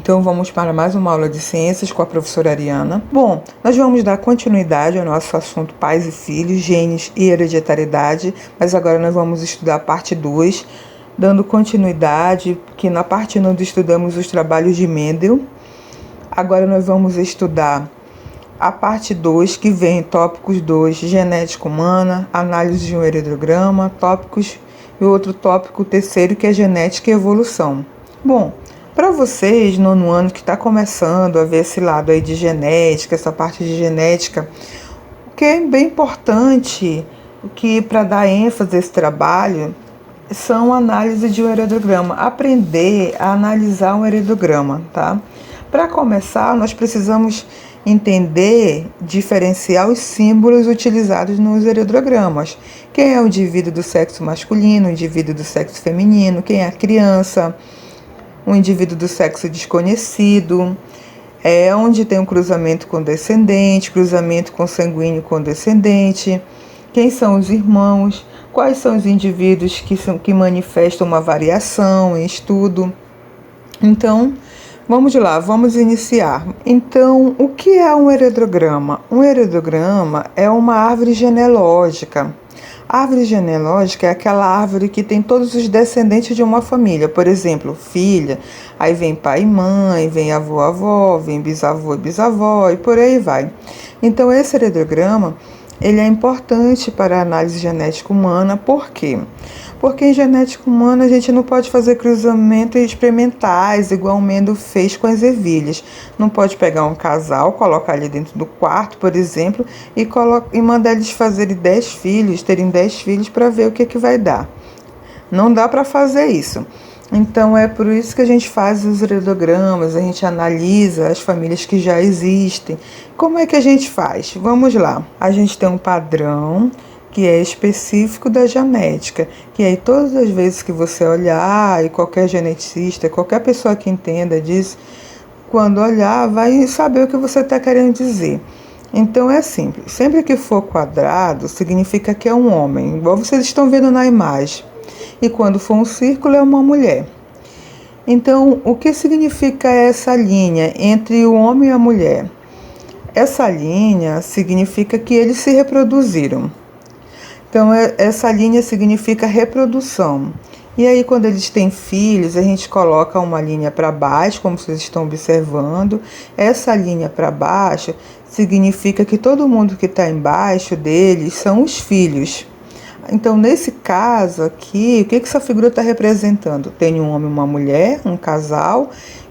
Então vamos para mais uma aula de ciências com a professora Ariana. Bom, nós vamos dar continuidade ao nosso assunto pais e filhos, genes e hereditariedade, mas agora nós vamos estudar a parte 2, dando continuidade, que na parte 1 nós estudamos os trabalhos de Mendel. Agora nós vamos estudar a parte 2, que vem tópicos 2, genética humana, análise de um heredograma, tópicos e outro tópico terceiro, que é genética e evolução. Bom, para vocês, nono ano, que está começando a ver esse lado aí de genética, essa parte de genética, o que é bem importante, que para dar ênfase a esse trabalho, são análise de um heredograma, aprender a analisar um heredograma, tá? Para começar, nós precisamos entender, diferenciar os símbolos utilizados nos heredogramas. Quem é o indivíduo do sexo masculino, o indivíduo do sexo feminino, quem é a criança, o indivíduo do sexo desconhecido, onde tem um cruzamento com descendente, cruzamento consanguíneo com descendente, quem são os irmãos, quais são os indivíduos que manifestam uma variação em estudo. Então, vamos lá, vamos iniciar. Então, o que é um heredograma? Um heredograma é uma árvore genealógica. A árvore genealógica é aquela árvore que tem todos os descendentes de uma família. Por exemplo, filha, aí vem pai e mãe, vem avô, avó, vem bisavô e bisavó e por aí vai. Então, esse heredograma, ele é importante para a análise genética humana. Por quê? Porque em genética humana a gente não pode fazer cruzamentos experimentais, igual o Mendel fez com as ervilhas. Não pode pegar um casal, colocar ali dentro do quarto, por exemplo, e mandar eles fazerem 10 filhos, terem 10 filhos para ver o que vai dar. Não dá para fazer isso. Então é por isso que a gente faz os heredogramas, a gente analisa as famílias que já existem. Como é que a gente faz? Vamos lá. A gente tem um padrão que é específico da genética, que aí todas as vezes que você olhar, e qualquer geneticista, qualquer pessoa que entenda disso, quando olhar, vai saber o que você está querendo dizer. Então é simples, sempre que for quadrado, significa que é um homem, igual vocês estão vendo na imagem, e quando for um círculo, é uma mulher. Então, o que significa essa linha entre o homem e a mulher? Essa linha significa que eles se reproduziram. Então, essa linha significa reprodução. E aí, quando eles têm filhos, a gente coloca uma linha para baixo, como vocês estão observando. Essa linha para baixo significa que todo mundo que está embaixo deles são os filhos. Então, nesse caso aqui, o que essa figura está representando? Tem um homem e uma mulher, um casal,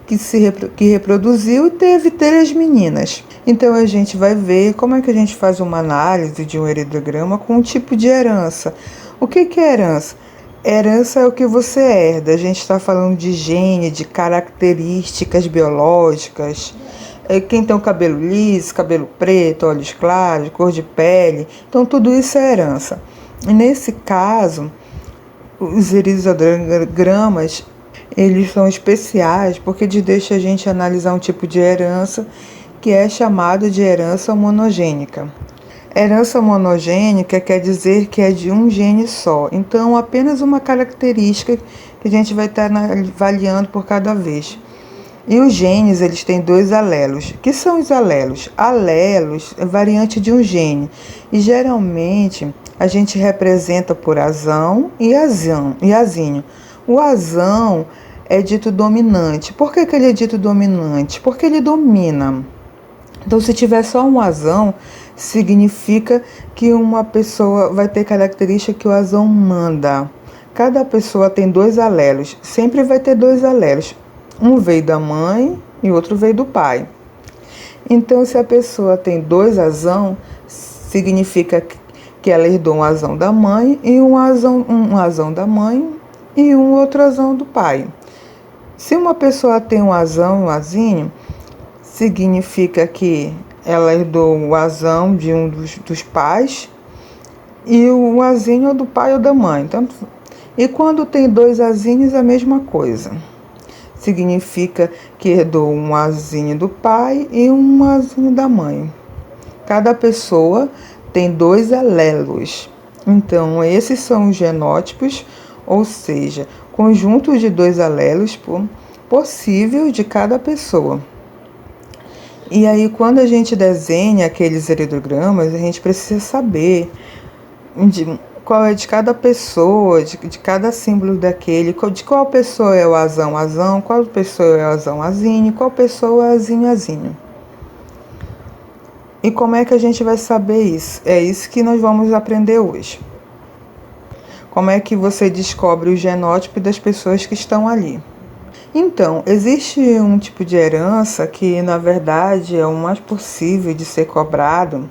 que reproduziu e teve 3 meninas. Então a gente vai ver como é que a gente faz uma análise de um heredograma com um tipo de herança. O que é herança? Herança é o que você herda. A gente está falando de gene, de características biológicas. Quem tem o cabelo liso, cabelo preto, olhos claros, cor de pele. Então tudo isso é herança. E nesse caso, os heredogramas, eles são especiais porque eles deixam a gente analisar um tipo de herança que é chamado de herança monogênica. Herança monogênica quer dizer que é de um gene só. Então, apenas uma característica que a gente vai estar avaliando por cada vez. E os genes, eles têm 2 alelos. O que são os alelos? Alelos é variante de um gene. E geralmente a gente representa por azão e azinho. O azão é dito dominante. Por que ele é dito dominante? Porque ele domina. Então, se tiver só um azão, significa que uma pessoa vai ter característica que o azão manda. Cada pessoa tem 2 alelos. Sempre vai ter 2 alelos. Um veio da mãe e outro veio do pai. Então, se a pessoa tem 2 azão, significa que ela herdou um azão da mãe e um azão da mãe e um outro azão do pai. Se uma pessoa tem um azão e um azinho, significa que ela herdou o azão de um dos pais e o azinho do pai ou da mãe. Então, e quando tem 2 azinhos, a mesma coisa. Significa que herdou um azinho do pai e um azinho da mãe. Cada pessoa tem 2 alelos. Então, esses são os genótipos, ou seja, conjuntos de 2 alelos possível de cada pessoa. E aí, quando a gente desenha aqueles heredogramas, a gente precisa saber qual é de cada pessoa, de cada símbolo daquele, de qual pessoa é o azão, azão, qual pessoa é o azão, azinho, qual pessoa é azinho, azinho. E como é que a gente vai saber isso? É isso que nós vamos aprender hoje. Como é que você descobre o genótipo das pessoas que estão ali? Então, existe um tipo de herança que, na verdade, é o mais possível de ser cobrado,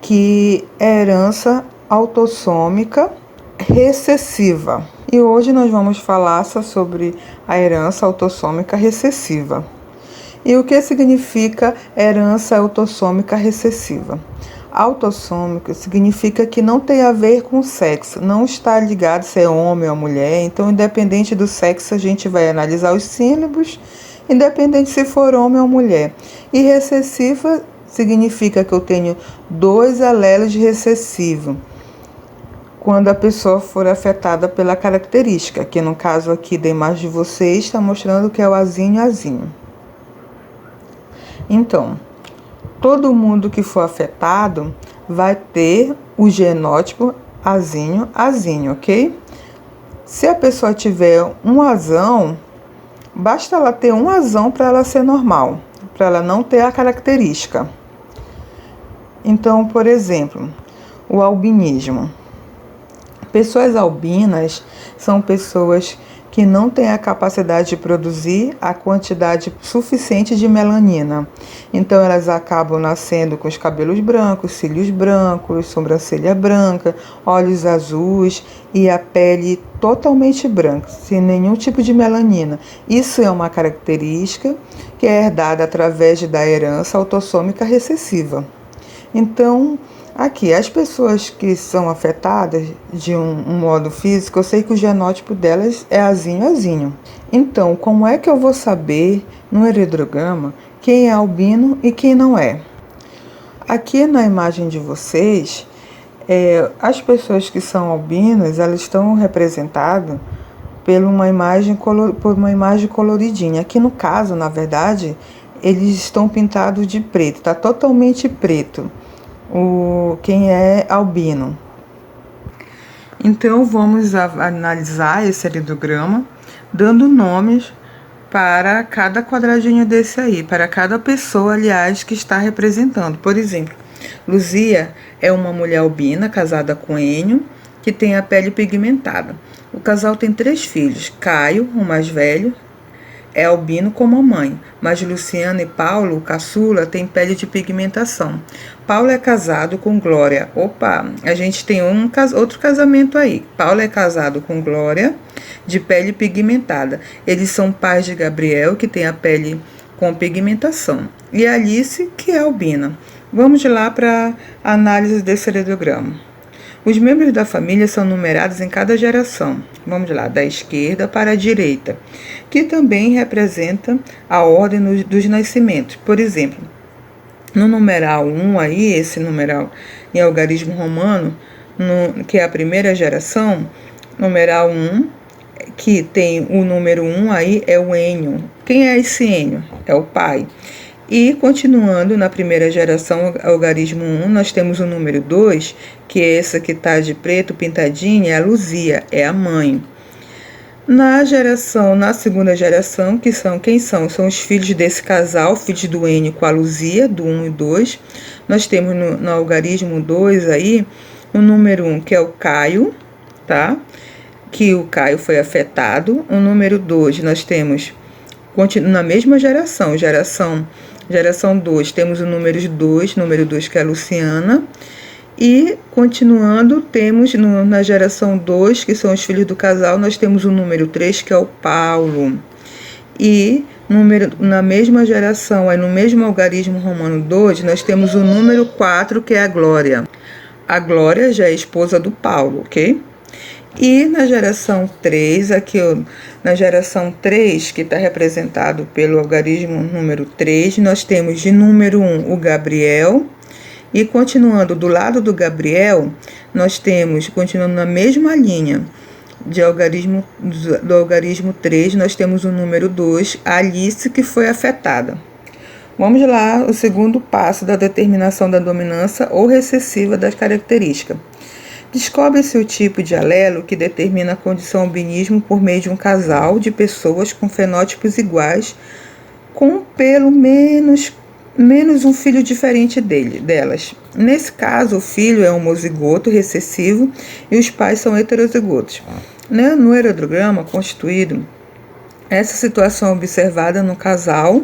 que é a herança autossômica recessiva. E hoje nós vamos falar sobre a herança autossômica recessiva. E o que significa herança autossômica recessiva? Autossômica significa que não tem a ver com sexo, não está ligado se é homem ou mulher, então independente do sexo a gente vai analisar os sílabos, independente se for homem ou mulher. E recessiva significa que eu tenho 2 alelos recessivos, quando a pessoa for afetada pela característica, que no caso aqui da imagem de vocês está mostrando que é o azinho, azinho. Então, todo mundo que for afetado vai ter o genótipo azinho, azinho, ok? Se a pessoa tiver um azão, basta ela ter um azão para ela ser normal, para ela não ter a característica. Então, por exemplo, o albinismo. Pessoas albinas são pessoas que não têm a capacidade de produzir a quantidade suficiente de melanina. Então, elas acabam nascendo com os cabelos brancos, cílios brancos, sobrancelha branca, olhos azuis e a pele totalmente branca, sem nenhum tipo de melanina. Isso é uma característica que é herdada através da herança autossômica recessiva. Então, aqui, as pessoas que são afetadas de um modo físico, eu sei que o genótipo delas é azinho, azinho. Então, como é que eu vou saber no heredograma quem é albino e quem não é? Aqui na imagem de vocês, as pessoas que são albinas, elas estão representadas por uma imagem coloridinha. Aqui no caso, na verdade, eles estão pintados de preto, está totalmente preto. Quem é albino. Então vamos analisar esse heredograma, dando nomes para cada quadradinho desse aí, para cada pessoa, aliás, que está representando. Por exemplo, Luzia é uma mulher albina casada com Enio, que tem a pele pigmentada. O casal tem 3 filhos. Caio, o mais velho, é albino como a mãe, mas Luciana e Paulo, o caçula, têm pele de pigmentação. Paulo é casado com Glória. Opa, a gente tem outro casamento aí. Paulo é casado com Glória, de pele pigmentada. Eles são pais de Gabriel, que tem a pele com pigmentação. E Alice, que é albina. Vamos lá para a análise desse heredograma. Os membros da família são numerados em cada geração. Vamos lá, da esquerda para a direita, que também representa a ordem dos nascimentos. Por exemplo, no numeral 1 aí, esse numeral em algarismo romano, que é a primeira geração, numeral 1, que tem o número 1 aí, é o Enio. Quem é esse Enio? É o pai. E continuando na primeira geração, algarismo 1, nós temos o número 2, que é essa que está de preto pintadinha, é a Luzia, é a mãe. Na segunda geração, quem são? São os filhos desse casal, filhos do Enio com a Luzia, do 1 e 2. Nós temos no algarismo 2 aí, o número 1, que é o Caio, tá? Que o Caio foi afetado. O número 2, nós temos, na mesma geração 2, temos o número 2, que é a Luciana. E, continuando, temos na geração 2, que são os filhos do casal, nós temos o número 3, que é o Paulo. E na mesma geração, no mesmo algarismo romano 2, nós temos o número 4, que é a Glória. A Glória já é esposa do Paulo, ok? E na geração 3, que está representado pelo algarismo número 3, nós temos de número 1 o Gabriel. E continuando do lado do Gabriel, nós temos, continuando na mesma linha, do algarismo 3, nós temos o número 2, Alice, que foi afetada. Vamos lá, o segundo passo da determinação da dominância ou recessiva das características. Descobre-se o tipo de alelo que determina a condição albinismo por meio de um casal de pessoas com fenótipos iguais, com pelo menos um filho diferente delas. Nesse caso, o filho é homozigoto recessivo e os pais são heterozigotos. No heredograma constituído, essa situação é observada no casal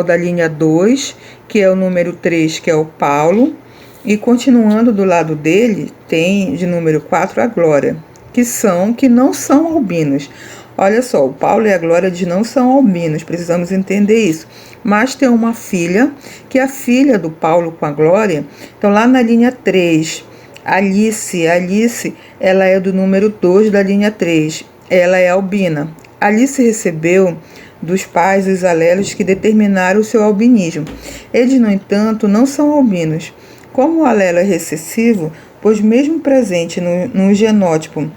da linha 2, que é o número 3, que é o Paulo, e continuando do lado dele, tem de número 4 a Glória, que não são albinos. Olha só, o Paulo e a Glória não são albinos, precisamos entender isso. Mas tem uma filha, que é a filha do Paulo com a Glória. Então, lá na linha 3, Alice, ela é do número 2 da linha 3. Ela é albina. Alice recebeu dos pais os alelos que determinaram o seu albinismo. Eles, no entanto, não são albinos. Como o alelo é recessivo, pois mesmo presente no genótipo,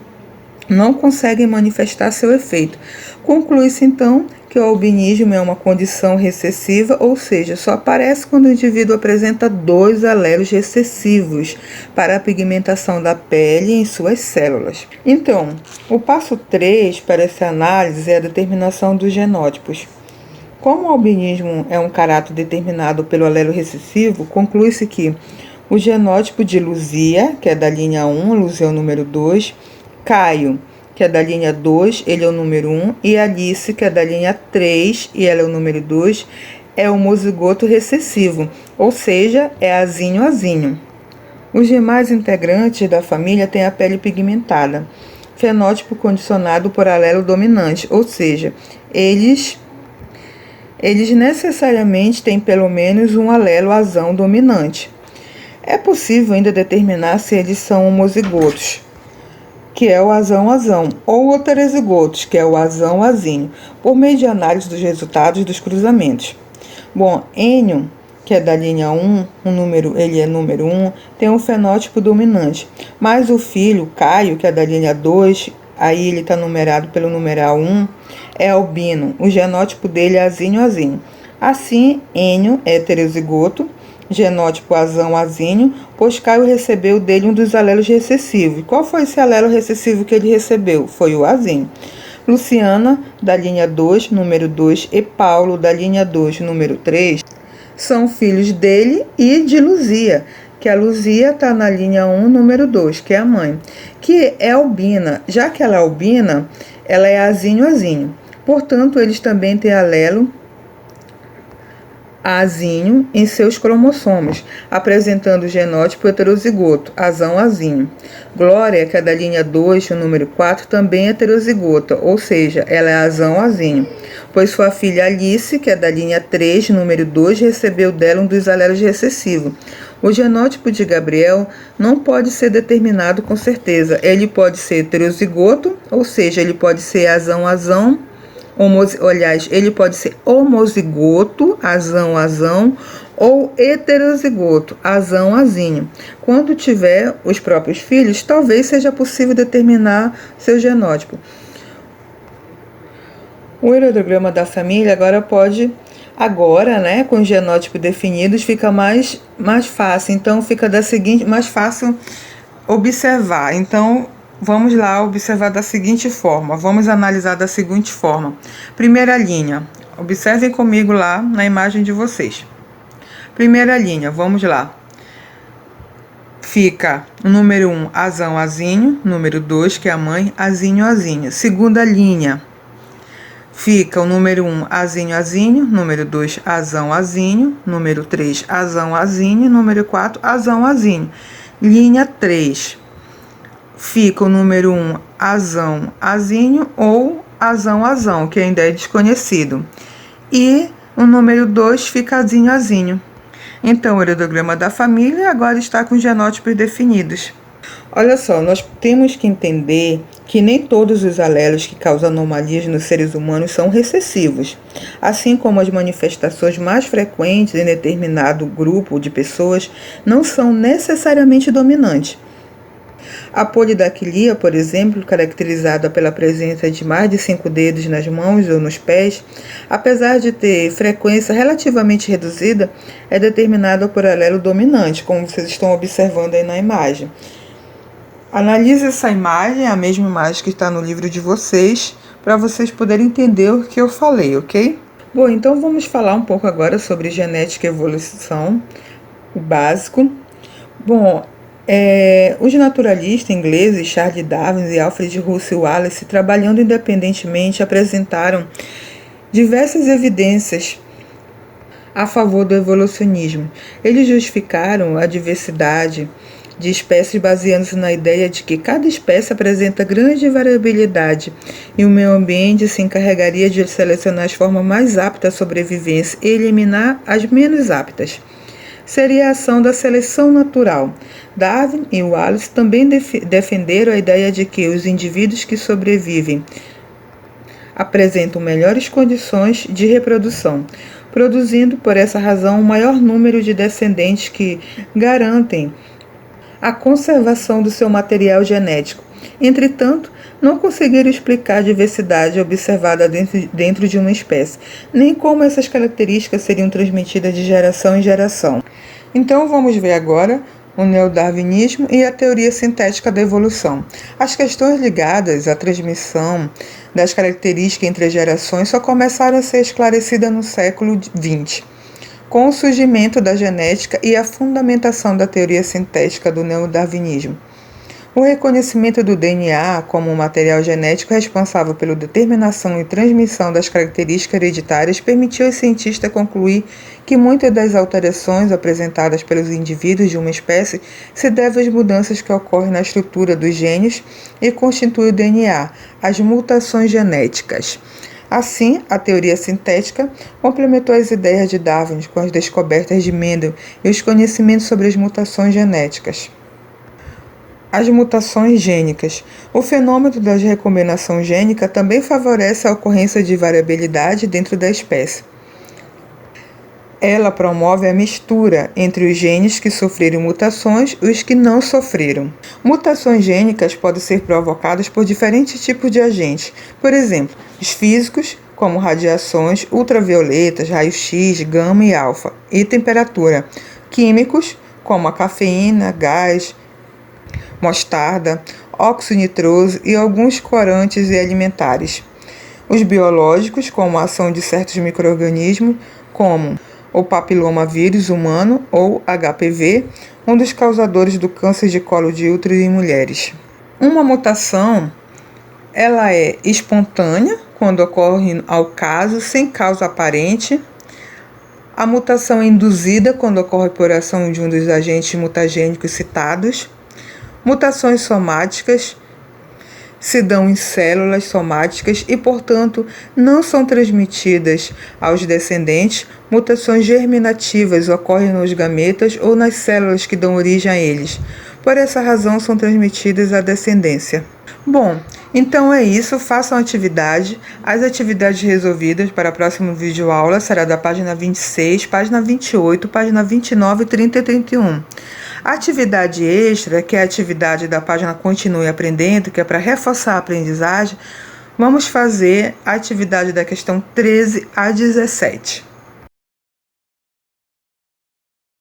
não conseguem manifestar seu efeito. Conclui-se, então, que o albinismo é uma condição recessiva, ou seja, só aparece quando o indivíduo apresenta 2 alelos recessivos para a pigmentação da pele em suas células. Então, o passo 3 para essa análise é a determinação dos genótipos. Como o albinismo é um caráter determinado pelo alelo recessivo, conclui-se que o genótipo de Luzia, que é da linha 1, Luzia é o número 2, Caio, que é da linha 2, ele é o número 1, e Alice, que é da linha 3, e ela é o número 2, é homozigoto recessivo, ou seja, é azinho. Os demais integrantes da família têm a pele pigmentada, fenótipo condicionado por alelo dominante, ou seja, eles necessariamente têm pelo menos um alelo azão dominante. É possível ainda determinar se eles são homozigotos, que é o azão, ou heterozigotos, que é o azão-azinho, por meio de análise dos resultados dos cruzamentos. Bom, Enio, que é da linha 1, ele é número 1, tem um fenótipo dominante, mas o filho, Caio, que é da linha 2, aí ele está numerado pelo numeral 1, é albino, o genótipo dele é azinho. Assim, Enio é heterozigoto, genótipo azão-azinho, pois Caio recebeu dele um dos alelos recessivos. Qual foi esse alelo recessivo que ele recebeu? Foi o azinho. Luciana, da linha 2, número 2, e Paulo, da linha 2, número 3, são filhos dele e de Luzia, que a Luzia está na linha 1, número 2, que é a mãe, que é albina. Já que ela é albina, ela é azinho. Portanto, eles também têm alelo azinho em seus cromossomos, apresentando o genótipo heterozigoto, azão-azinho. Glória, que é da linha 2, o número 4, também é heterozigota, ou seja, ela é azão-azinho, pois sua filha Alice, que é da linha 3, número 2, recebeu dela um dos alelos recessivos. O genótipo de Gabriel não pode ser determinado com certeza. Ele pode ser heterozigoto, ou seja, ele pode ser azão-azão, ele pode ser homozigoto, azão, ou heterozigoto, azão-azinho. Quando tiver os próprios filhos, talvez seja possível determinar seu genótipo. O heredograma da família agora, com os genótipos definidos, fica mais fácil. Então, mais fácil observar. Então, vamos lá observar da seguinte forma. Vamos analisar da seguinte forma. Primeira linha. Observem comigo lá na imagem de vocês. Primeira linha, vamos lá. Fica o número 1, azão-azinho. Número 2, que é a mãe, azinho. Segunda linha. Fica o número 1, azinho. Número 2, azão-azinho. Número 3, azão-azinho. Número 4, azão-azinho. Linha 3. Fica o número 1, azão-azinho ou azão, que ainda é desconhecido. E o número 2 fica azinho. Então, o heredograma da família agora está com genótipos definidos. Olha só, nós temos que entender que nem todos os alelos que causam anomalias nos seres humanos são recessivos, assim como as manifestações mais frequentes em determinado grupo de pessoas não são necessariamente dominantes. A polidaquilia, por exemplo, caracterizada pela presença de mais de 5 dedos nas mãos ou nos pés, apesar de ter frequência relativamente reduzida, é determinada por alelo dominante, como vocês estão observando aí na imagem. Analise essa imagem, a mesma imagem que está no livro de vocês, para vocês poderem entender o que eu falei, ok? Bom, então vamos falar um pouco agora sobre genética e evolução, o básico. Bom, os naturalistas ingleses Charles Darwin e Alfred Russel Wallace, trabalhando independentemente, apresentaram diversas evidências a favor do evolucionismo. Eles justificaram a diversidade de espécies baseando-se na ideia de que cada espécie apresenta grande variabilidade e o meio ambiente se encarregaria de selecionar as formas mais aptas à sobrevivência e eliminar as menos aptas. Seria a ação da seleção natural. Darwin e Wallace também defenderam a ideia de que os indivíduos que sobrevivem apresentam melhores condições de reprodução, produzindo, por essa razão, um maior número de descendentes que garantem a conservação do seu material genético. Entretanto, não conseguiram explicar a diversidade observada dentro de uma espécie, nem como essas características seriam transmitidas de geração em geração. Então, vamos ver agora o neodarwinismo e a teoria sintética da evolução. As questões ligadas à transmissão das características entre as gerações só começaram a ser esclarecidas no século XX, com o surgimento da genética e a fundamentação da teoria sintética do neodarwinismo. O reconhecimento do DNA como um material genético responsável pela determinação e transmissão das características hereditárias permitiu aos cientistas concluir que muitas das alterações apresentadas pelos indivíduos de uma espécie se devem às mudanças que ocorrem na estrutura dos genes e constituem o DNA, as mutações genéticas. Assim, a teoria sintética complementou as ideias de Darwin com as descobertas de Mendel e os conhecimentos sobre as mutações genéticas. As mutações gênicas. O fenômeno da recombinação gênica também favorece a ocorrência de variabilidade dentro da espécie. Ela promove a mistura entre os genes que sofreram mutações e os que não sofreram. Mutações gênicas podem ser provocadas por diferentes tipos de agentes, por exemplo, os físicos, como radiações ultravioletas, raios-x, gama e alfa, e temperatura, químicos, como a cafeína, gás, mostarda, óxido nitroso e alguns corantes e alimentares. Os biológicos, como a ação de certos micro-organismos, como o papilomavírus humano ou HPV, um dos causadores do câncer de colo de útero em mulheres. Uma mutação, ela é espontânea, quando ocorre ao caso, sem causa aparente. A mutação é induzida, quando ocorre por ação de um dos agentes mutagênicos citados. Mutações somáticas se dão em células somáticas e, portanto, não são transmitidas aos descendentes. Mutações germinativas ocorrem nos gametas ou nas células que dão origem a eles. Por essa razão, são transmitidas à descendência. Bom, então é isso. Façam atividade. As atividades resolvidas para a próxima videoaula será da página 26, página 28, página 29, 30 e 31. A atividade extra, que é a atividade da página Continue Aprendendo, que é para reforçar a aprendizagem, vamos fazer a atividade da questão 13 a 17.